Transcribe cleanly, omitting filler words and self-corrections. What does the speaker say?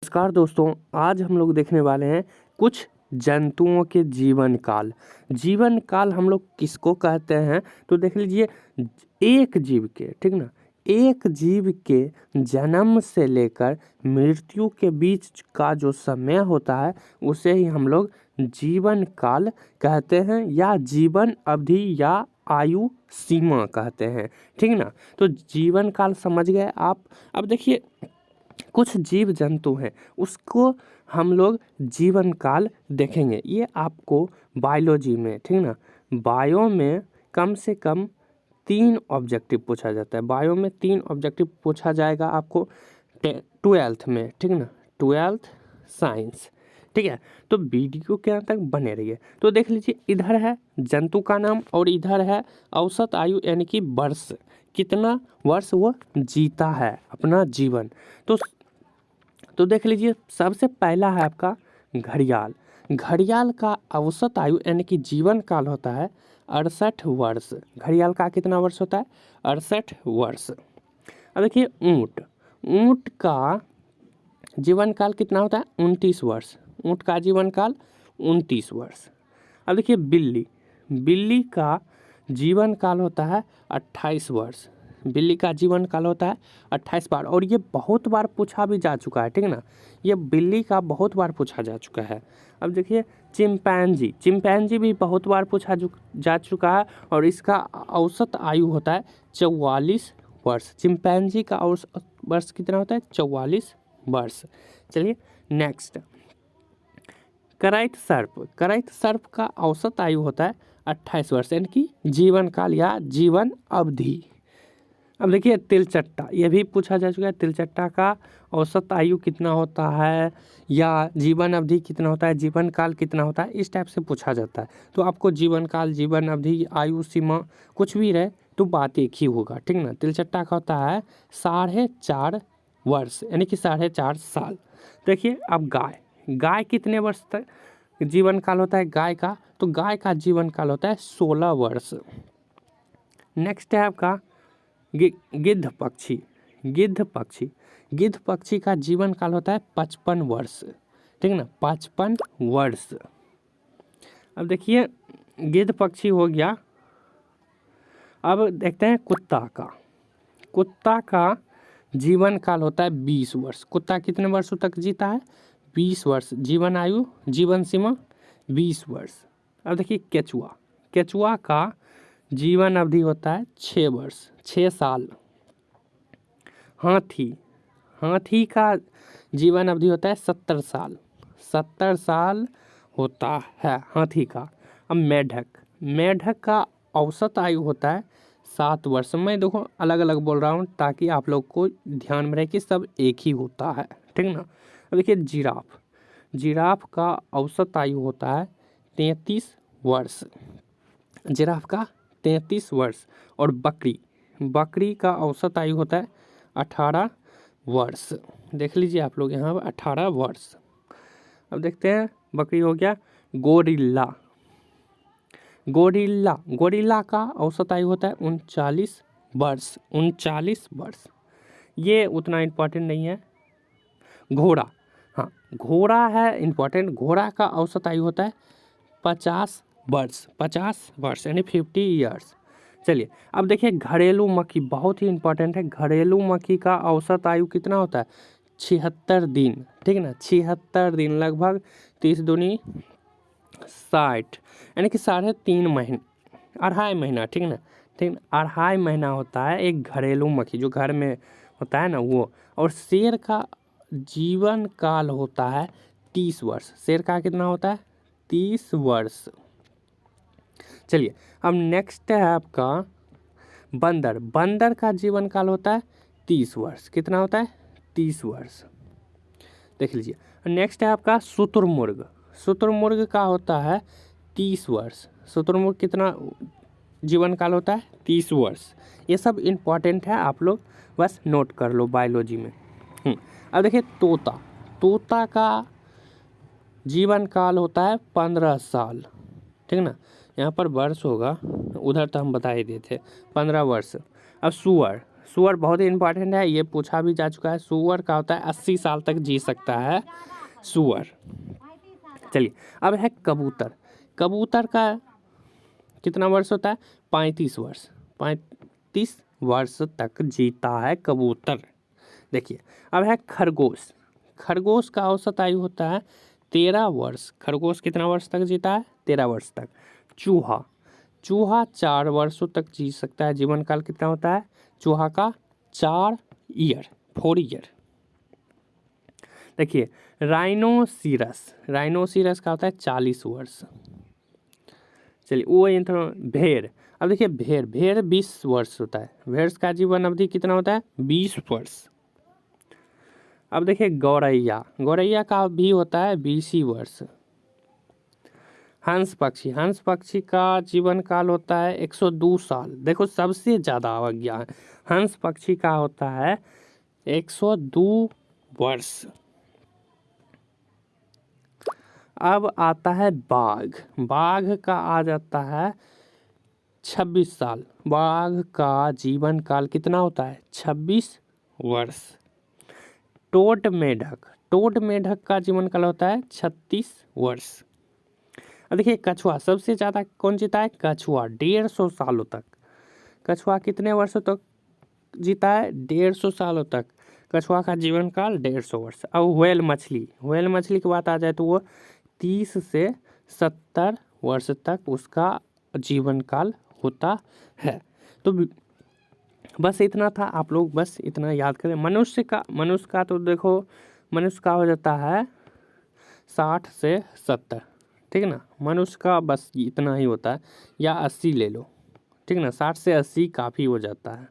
नमस्कार दोस्तों, आज हम लोग देखने वाले हैं कुछ जंतुओं के जीवन काल। जीवन काल हम लोग किसको कहते हैं? तो देख लीजिए, एक जीव के, ठीक ना, एक जीव के जन्म से लेकर मृत्यु के बीच का जो समय होता है उसे ही हम लोग जीवन काल कहते हैं या जीवन अवधि या आयु सीमा कहते हैं, ठीक ना। तो जीवन काल समझ गए आप। अब देखिए, कुछ जीव जंतु हैं उसको हम लोग जीवन काल देखेंगे। ये आपको बायोलॉजी में, ठीक ना, बायो में कम से कम 3 ऑब्जेक्टिव पूछा जाता है। बायो में 3 ऑब्जेक्टिव पूछा जाएगा आपको 12th में, ठीक ना, 12th साइंस, ठीक है। तो वीडियो के अंत तक बने रहिए। तो देख लीजिए, इधर है जंतु का नाम और इधर है औसत आयु यानी कि वर्ष, कितना वर्ष वो जीता है अपना जीवन। तो देख लीजिए, सबसे पहला है आपका घड़ियाल। घड़ियाल का औसत आयु यानी कि जीवन काल होता है 68 वर्ष। घड़ियाल का कितना वर्ष होता है? 68 वर्ष। अब देखिए, ऊँट। ऊँट का जीवन काल कितना होता है? 29 वर्ष। ऊँट का जीवन काल 29 वर्ष। अब देखिए, बिल्ली। बिल्ली का जीवन काल होता है 28 वर्ष। बिल्ली का जीवन काल होता है 28 बार, और ये बहुत बार पूछा भी जा चुका है, ठीक ना। ये बिल्ली का बहुत बार पूछा जा चुका है। अब देखिए, चिंपैंजी। चिंपैंजी भी बहुत बार पूछा जा चुका है और इसका औसत आयु होता है 44 वर्ष। चिंपैंजी का औसत वर्ष कितना होता है? 44 वर्ष। चलिए नेक्स्ट, करैत सर्प। करैत सर्प का औसत आयु होता है 28 वर्ष, यानी कि जीवन काल या जीवन अवधि। अब देखिए, तिलचट्टा। ये भी पूछा जा चुका है, तिलचट्टा का औसत आयु कितना होता है या जीवन अवधि कितना होता है, जीवन काल कितना होता है, इस टाइप से पूछा जाता है। तो आपको जीवन काल, जीवन अवधि, आयु सीमा कुछ भी रहे तो बात एक ही होगा, ठीक ना। तिलचट्टा का होता है 4.5 वर्ष, यानी कि 4.5 साल। देखिए, अब गाय। गाय कितने वर्ष तक जीवन काल होता है गाय का? तो गाय का जीवन काल होता है 16 वर्ष। नेक्स्ट है आपका गिद्ध पक्षी। गिद्ध पक्षी। गिद्ध पक्षी का जीवन काल होता है 55 वर्ष, ठीक ना, 55 वर्ष। अब देखिए, गिद्ध पक्षी हो गया। अब देखते हैं कुत्ता का। कुत्ता का जीवन काल होता है 20 वर्ष। कुत्ता कितने वर्षों तक जीता है? 20 वर्ष। जीवन आयु, जीवन सीमा 20 वर्ष। अब देखिए, केचुआ। केचुआ का जीवन अवधि होता है 6 वर्ष, 6 साल। हाथी। हाथी का जीवन अवधि होता है 70 साल, 70 साल होता है हाथी का। अब मेढक। मेढक का औसत आयु होता है 7 वर्ष। मैं देखो अलग अलग बोल रहा हूँ ताकि आप लोग को ध्यान में रहे कि सब एक ही होता है, ठीक ना। अब देखिए, जिराफ। जिराफ का औसत आयु होता है 33 वर्ष। जिराफ का 33 वर्ष। और बकरी। बकरी का औसत आयु होता है 18 वर्ष। देख लीजिए आप लोग यहाँ पर 18 वर्ष। अब देखते हैं, बकरी हो गया। गोरिल्ला। गोरिल्ला। गोरिल्ला का औसत आयु होता है 39 वर्ष, 39 वर्ष। ये उतना इम्पोर्टेंट नहीं है। घोड़ा। हाँ, घोड़ा है इम्पोर्टेंट। घोड़ा का औसत आयु होता है 50 वर्ष, 50 वर्ष यानी 50 ईयर्स। चलिए, अब देखिए, घरेलू मक्खी बहुत ही इंपॉर्टेंट है। घरेलू मक्खी का औसत आयु कितना होता है? 76 दिन, ठीक है ना, 76 दिन, लगभग 30 दूनी 60, यानी कि 3.5 महीने, 2.5 महीना, ठीक है ना, ठीक ना, 2.5 महीना होता है एक घरेलू मक्खी जो घर में होता है ना वो। और शेर का जीवन काल होता है 30 वर्ष। शेर का कितना होता है? 30 वर्ष। चलिए, अब नेक्स्ट है आपका बंदर। बंदर का जीवन काल होता है 30 वर्ष। कितना होता है? 30 वर्ष। देख लीजिए, नेक्स्ट है आपका शुतुरमुर्ग। शुतुरमुर्ग का होता है 30 वर्ष। शुतुरमुर्ग कितना जीवन काल होता है? 30 वर्ष। ये सब इम्पॉर्टेंट है, आप लोग बस नोट कर लो बायोलॉजी में। अब देखिए, तोता। तोता का जीवन काल होता है 15 साल, ठीक ना। यहाँ पर वर्ष होगा, उधर तो हम बता ही दिए थे, 15 वर्ष। अब सुअर। सूअर बहुत ही इंपॉर्टेंट है, ये पूछा भी जा चुका है। सूअर का होता है 80 साल तक जी सकता है सूअर। चलिए अब है कबूतर। कबूतर का कितना वर्ष होता है? 35 वर्ष। 35 वर्ष तक जीता है कबूतर। देखिए अब है खरगोश। खरगोश का औसत आयु होता है 13 वर्ष। खरगोश कितना वर्ष तक जीता है? 13 वर्ष तक। चूहा। चूहा 4 वर्षों तक जी सकता है। जीवन काल कितना होता है चूहा का? 4 ईयर, 4 ईयर। देखिए राइनोसिरस। राइनोसिरस का होता है 40 वर्ष। चलिए वो भेड़। अब देखिए भेड़ 20 वर्ष होता है। भेड़ का जीवन अवधि कितना होता है? 20 वर्ष। अब देखिए गौरैया। गौरैया का भी होता है 20 ही वर्ष। हंस पक्षी। हंस पक्षी का जीवन काल होता है 102 साल। देखो सबसे ज़्यादा अवज्ञा है। हंस पक्षी का होता है 102 वर्ष। अब आता है बाघ। बाघ का आ जाता है 26 साल। बाघ का जीवन काल कितना होता है? 26 वर्ष। टोड मेढक। टोड मेढक का जीवन काल होता है 36 वर्ष। अब देखिए कछुआ। सबसे ज़्यादा कौन जीता है? कछुआ 150 सालों तक। कछुआ कितने वर्षों तक जीता है? 150 सालों तक। कछुआ का जीवन काल 150 वर्ष। अब व्हेल मछली। व्हेल मछली की बात आ जाए तो वो 30 से 70 वर्ष तक उसका जीवन काल होता है। तो बस इतना था। आप लोग बस इतना याद करें। मनुष्य का तो देखो मनुष्य का हो जाता है 60 से 70, ठीक है ना। मनुष्य का बस इतना ही होता है, या 80 ले लो, ठीक है ना। 60 से 80 काफ़ी हो जाता है।